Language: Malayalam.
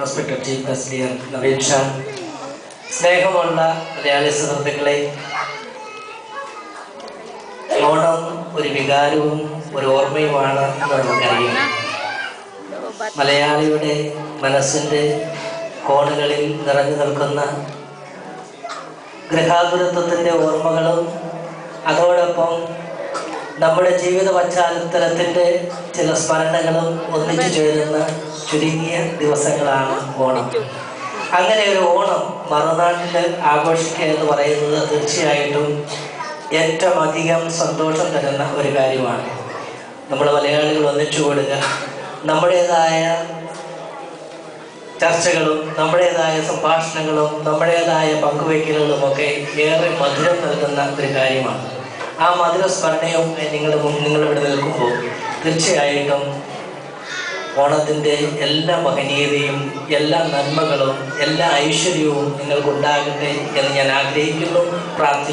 Respected chief guest Naveen Shah, സ്നേഹമുള്ള മലയാളി സുഹൃത്തുക്കളെ, ഓണം ഒരു വികാരവും ഒരു ഓർമ്മയുമാണ് എന്ന് നമുക്കറിയാം. മലയാളിയുടെ മനസ്സിൻ്റെ കോണുകളിൽ നിറഞ്ഞു നിൽക്കുന്ന ഗൃഹാതുരത്വത്തിൻ്റെ ഓർമ്മകളും അതോടൊപ്പം നമ്മുടെ ജീവിത പശ്ചാത്തലത്തിൻ്റെ ചില സ്മരണകളും ഒന്നിച്ചു ചേരുന്ന ചുരുങ്ങിയ ദിവസങ്ങളാണ് ഓണം. അങ്ങനെ ഒരു ഓണം മറുനാട്ടിൽ ആഘോഷിക്കുക എന്ന് പറയുന്നത് തീർച്ചയായിട്ടും ഏറ്റവും അധികം സന്തോഷം തരുന്ന ഒരു കാര്യമാണ്. നമ്മൾ മലയാളികൾ ഒന്നിച്ചു കൂടുക, നമ്മുടേതായ ചർച്ചകളും നമ്മുടേതായ സംഭാഷണങ്ങളും നമ്മുടേതായ പങ്കുവയ്ക്കലുകളുമൊക്കെ ഏറെ മധുരം നൽകുന്ന ഒരു കാര്യമാണ്. ആ മധുര സ്മരണയും നിങ്ങളിവിടെ നിൽക്കുമ്പോൾ തീർച്ചയായിട്ടും ഓണത്തിൻ്റെ എല്ലാ മഹനീയതയും എല്ലാ നന്മകളും എല്ലാ ഐശ്വര്യവും നിങ്ങൾക്കുണ്ടാകട്ടെ എന്ന് ഞാൻ ആഗ്രഹിക്കുന്നു, പ്രാർത്ഥിക്കുന്നു.